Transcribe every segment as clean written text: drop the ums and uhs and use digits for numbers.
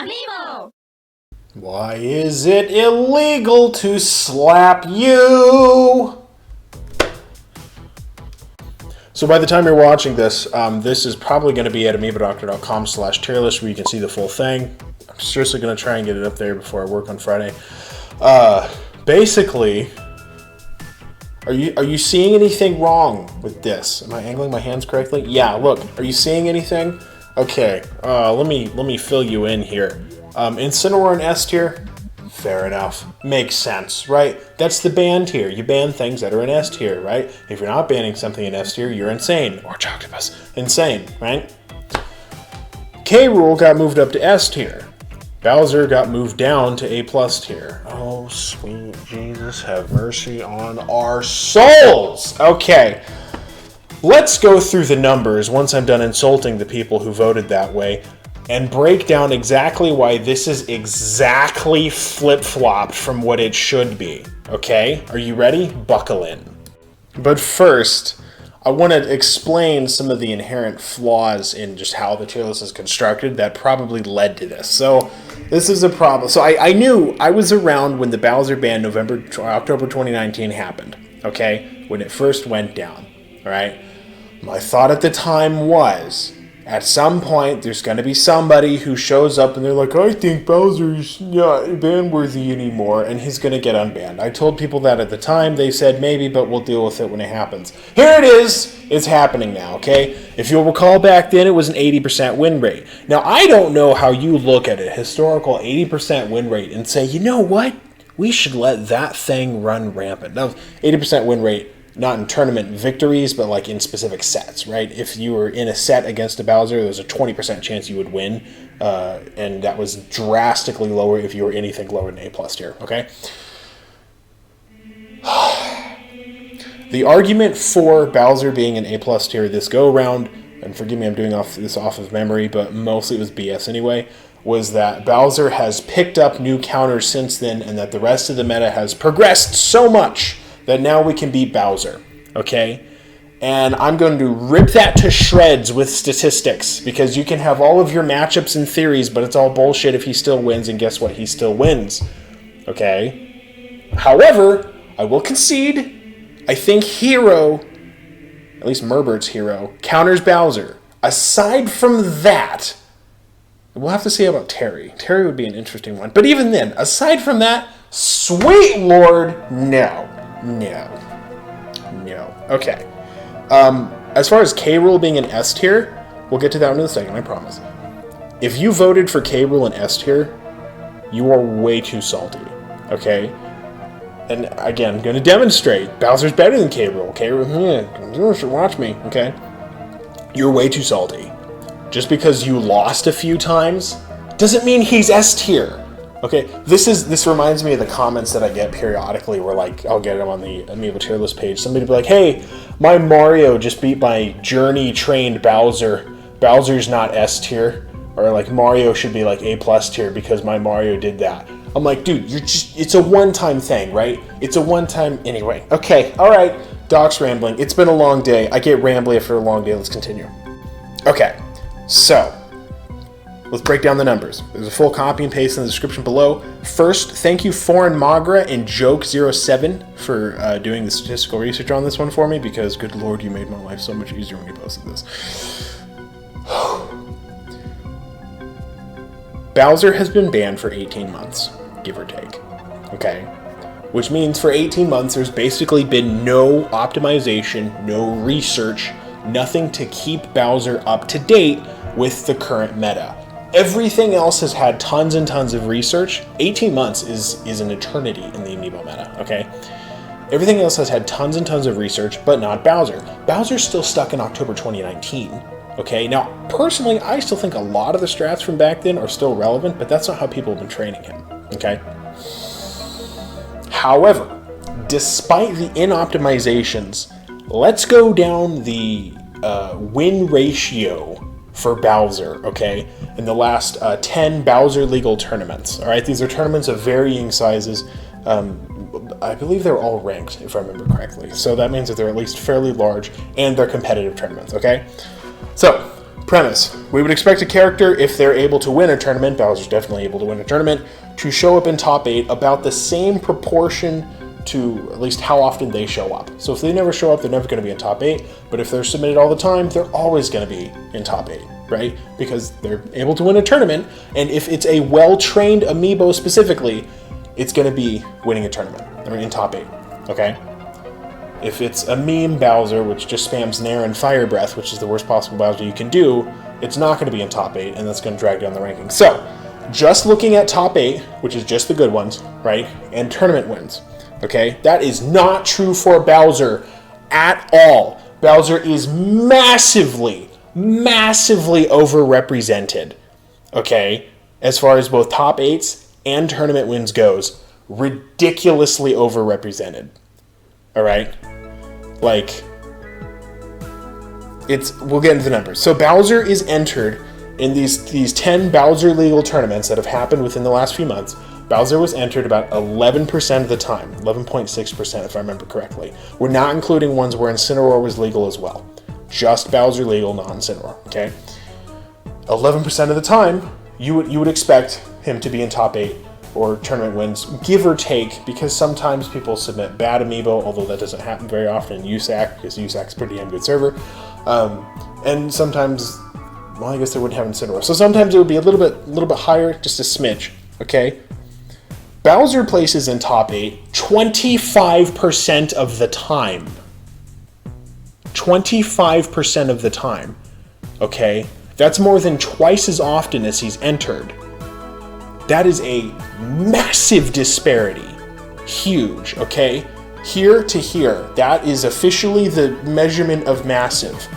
Amiibo! Why is it illegal to slap you? So by the time you're watching this, this is probably going to be at amiibodoctor.com/tierlist where you can see the full thing. I'm seriously going to try and get it up there before I work on Friday. Basically, are you seeing anything wrong with this? Am I angling my hands correctly? Yeah, look, are you seeing anything? Okay, let me fill you in here. Incineroar and S tier? Fair enough. Makes sense, right? That's the ban tier. You ban things that are in S tier, right? If you're not banning something in S tier, you're insane. Or Choctopus. Insane, right? Rool got moved up to S tier. Bowser got moved down to A+ tier. Oh, sweet Jesus, have mercy on our souls! Okay. Let's go through the numbers once I'm done insulting the people who voted that way and break down exactly why this is exactly flip-flopped from what it should be. Okay? Are you ready? Buckle in. But first, I want to explain some of the inherent flaws in just how the tier list is constructed that probably led to this. So, this is a problem. So, I knew I was around when the Bowser ban October 2019 happened. Okay? When it first went down. Alright? My thought at the time was, at some point, there's going to be somebody who shows up and they're like, I think Bowser's not ban-worthy anymore, and he's going to get unbanned. I told people that at the time. They said, maybe, but we'll deal with it when it happens. Here it is. It's happening now, okay? If you'll recall back then, it was an 80% win rate. Now, I don't know how you look at a historical 80% win rate and say, you know what? We should let that thing run rampant. Now, 80% win rate, not in tournament victories, but like in specific sets, right? If you were in a set against a Bowser, there's a 20% chance you would win, and that was drastically lower if you were anything lower than A+ tier, okay? The argument for Bowser being an A+ tier this go-around, and forgive me, I'm doing this off of memory, but mostly it was BS anyway, was that Bowser has picked up new counters since then, and that the rest of the meta has progressed so much that now we can beat Bowser, okay? And I'm going to rip that to shreds with statistics, because you can have all of your matchups and theories, but it's all bullshit if he still wins, and guess what? He still wins, okay? However, I will concede, I think Hero, at least Merbert's Hero, counters Bowser. Aside from that, we'll have to see about Terry. Terry would be an interesting one. But even then, aside from that, sweet Lord, no. Okay. As far as Rool being an S tier, we'll get to that in a second, I promise. If you voted for Rool in S tier, you are way too salty. Okay? And again, I'm going to demonstrate. Bowser's better than Rool. Rool, watch me. Okay? You're way too salty. Just because you lost a few times doesn't mean he's S tier. Okay, this reminds me of the comments that I get periodically where, like, I'll get them on the Amiibo tier list page. Somebody will be like, hey, my Mario just beat my Journey-trained Bowser. Bowser's not S tier. Or, like, Mario should be, like, A+ tier because my Mario did that. I'm like, dude, it's a one-time thing, right? It's a one-time, anyway. Okay, alright, Doc's rambling. It's been a long day. I get rambly after a long day. Let's continue. Okay, so let's break down the numbers. There's a full copy and paste in the description below. First, thank you Foreign Magra and Joke07 for doing the statistical research on this one for me, because good lord, you made my life so much easier when you posted this. Bowser has been banned for 18 months, give or take. Okay? Which means for 18 months there's basically been no optimization, no research, nothing to keep Bowser up to date with the current meta. Everything else has had tons and tons of research. 18 months is an eternity in the Amiibo meta, okay? Everything else has had tons and tons of research, but not Bowser. Bowser's still stuck in October 2019, okay? Now, personally, I still think a lot of the strats from back then are still relevant, but that's not how people have been training him, okay? However, despite the inoptimizations, let's go down the win ratio for Bowser, okay, in the last 10 Bowser legal tournaments. All right, these are tournaments of varying sizes. I believe they're all ranked, if I remember correctly. So that means that they're at least fairly large, and they're competitive tournaments, okay? So, Premise. We would expect a character, if they're able to win a tournament, Bowser's definitely able to win a tournament, to show up in top 8 about the same proportion to at least how often they show up. So if they never show up, they're never going to be in top 8, but if they're submitted all the time, they're always going to be in top 8, right? Because they're able to win a tournament, and if it's a well-trained Amiibo specifically, it's going to be winning a tournament. They're in top 8, okay? If it's a meme Bowser, which just spams Nair and Fire Breath, which is the worst possible Bowser you can do, it's not going to be in top 8, and that's going to drag down the rankings. So, just looking at top 8, which is just the good ones, right, and tournament wins, okay, that is not true for Bowser at all. Bowser is massively overrepresented, okay, as far as both top 8s and tournament wins goes. Ridiculously overrepresented. All right, like, we'll get into the numbers. So Bowser is entered in these 10 Bowser legal tournaments that have happened within the last few months. Bowser was entered about 11% of the time, 11.6% if I remember correctly. We're not including ones where Incineroar was legal as well. Just Bowser legal, not Incineroar, okay? 11% of the time, you would expect him to be in top 8 or tournament wins, give or take, because sometimes people submit bad Amiibo, although that doesn't happen very often in USAC, because USAC's a pretty damn good server. And sometimes, well, I guess they wouldn't have Incineroar. So sometimes it would be a little bit higher, just a smidge, okay? Bowser places in top 8 25% of the time. 25% of the time, okay? That's more than twice as often as he's entered. That is a massive disparity. Huge, okay? Here to here, that is officially the measurement of massive,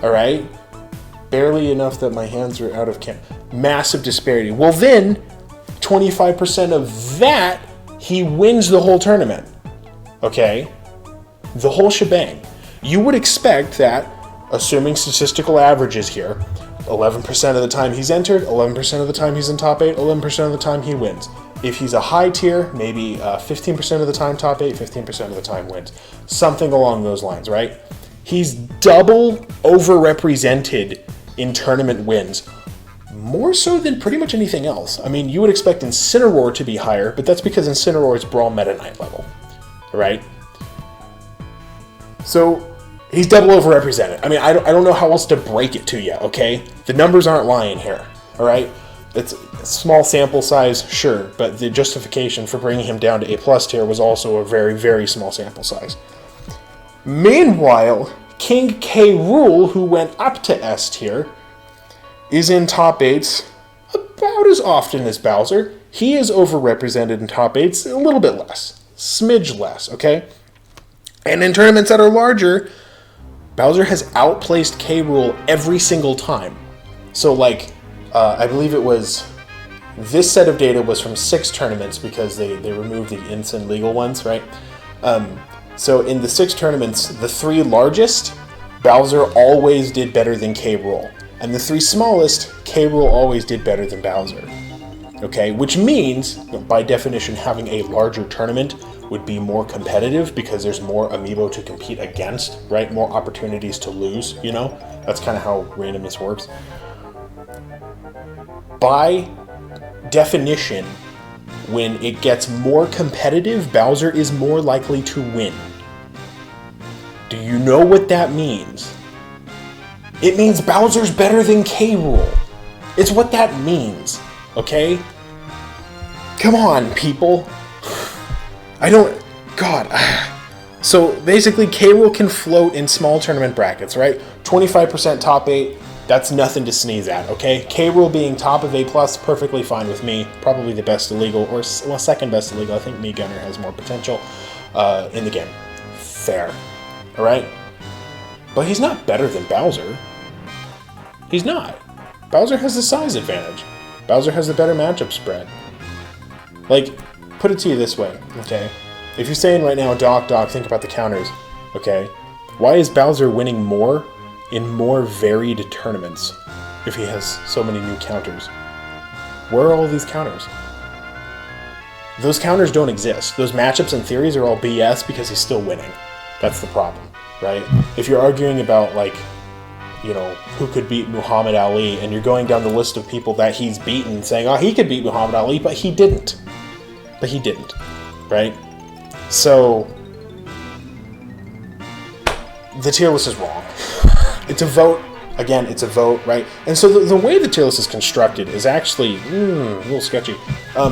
all right? Barely enough that my hands are out of camp. Massive disparity. Well then, 25% of that, he wins the whole tournament, okay? The whole shebang. You would expect that, assuming statistical averages here, 11% of the time he's entered, 11% of the time he's in top 8, 11% of the time he wins. If he's a high tier, maybe 15% of the time top 8, 15% of the time wins. Something along those lines, right? He's double overrepresented in tournament wins. More so than pretty much anything else. I mean, you would expect Incineroar to be higher, but that's because Incineroar is Brawl Meta Knight level, right? So, he's double overrepresented. I mean, I don't know how else to break it to you, okay? The numbers aren't lying here, all right? It's a small sample size, sure, but the justification for bringing him down to A+ tier was also a very, very small sample size. Meanwhile, King K. Rool, who went up to S tier, is in top 8s about as often as Bowser. He is overrepresented in top 8s a little bit less, smidge less, okay? And in tournaments that are larger, Bowser has outplaced K. Rool every single time. So, like, I believe it was, this set of data was from 6 tournaments because they removed the Incin legal ones, right? So in the 6 tournaments, the 3 largest, Bowser always did better than K. Rool. And the 3 smallest, K. Rool always did better than Bowser. Okay, which means, by definition, having a larger tournament would be more competitive because there's more Amiibo to compete against, right? More opportunities to lose, you know? That's kind of how randomness works. By definition, when it gets more competitive, Bowser is more likely to win. Do you know what that means? It means Bowser's better than K. Rool. It's what that means, okay? Come on, people. God. So basically, K. Rool can float in small tournament brackets, right? 25% top 8, that's nothing to sneeze at, okay? K. Rool being top of A+, perfectly fine with me. Probably the best illegal, or well, second best illegal. I think Mii Gunner has more potential in the game. Fair, all right? But he's not better than Bowser. He's not. Bowser has the size advantage. Bowser has the better matchup spread. Like, put it to you this way, okay? If you're saying right now, Doc, think about the counters, okay? Why is Bowser winning more in more varied tournaments if he has so many new counters? Where are all these counters? Those counters don't exist. Those matchups and theories are all BS because he's still winning. That's the problem, right? If you're arguing about, like, you know, who could beat Muhammad Ali, and you're going down the list of people that he's beaten, saying, oh, he could beat Muhammad Ali, but he didn't. But he didn't, right? So, the tier list is wrong. It's a vote. Again, it's a vote, right? And so the way the tier list is constructed is actually a little sketchy.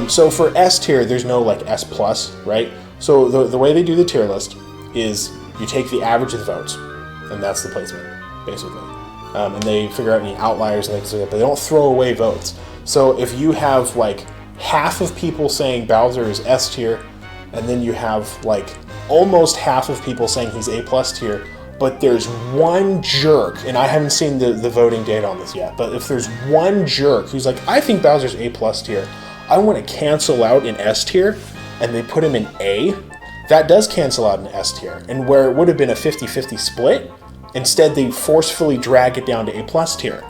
So for S tier, there's no like S plus, right? So the way they do the tier list is you take the average of the votes, and that's the placement, basically. And they figure out any outliers and things like that, but they don't throw away votes. So if you have like half of people saying Bowser is S tier, and then you have like almost half of people saying he's A plus tier, but there's one jerk, and I haven't seen the voting data on this yet, but if there's one jerk who's like, I think Bowser's A plus tier, I want to cancel out in S tier, and they put him in A, that does cancel out in S tier. And where it would have been a 50-50 split, instead they forcefully drag it down to A plus tier.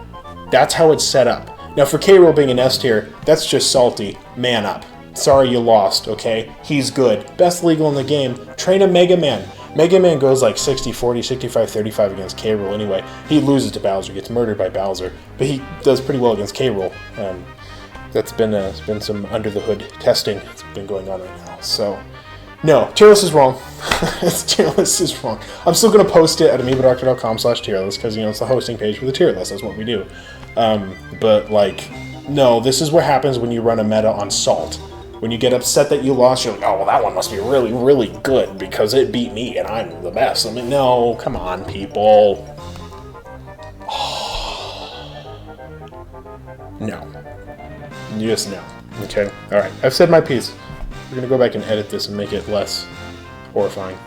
That's how it's set up. Now for K. Rool being an S tier, that's just salty. Man up. Sorry you lost, okay? He's good. Best legal in the game. Train a Mega Man. Mega Man goes like 60-40, 65-35 against K. Rool anyway. He loses to Bowser, gets murdered by Bowser, but he does pretty well against K. Rool. That's been some under the hood testing that's been going on right now. So, no, tier list is wrong. Tier list is wrong. I'm still going to post it at amiibodoctor.com/tier list because, you know, it's the hosting page for the tier list. That's what we do. But, like, no, this is what happens when you run a meta on Salt. When you get upset that you lost, you're like, oh, well, that one must be really, really good because it beat me and I'm the best. I mean, no, come on, people. No. Just no. Okay? Alright, I've said my piece. We're going to go back and edit this and make it less horrifying.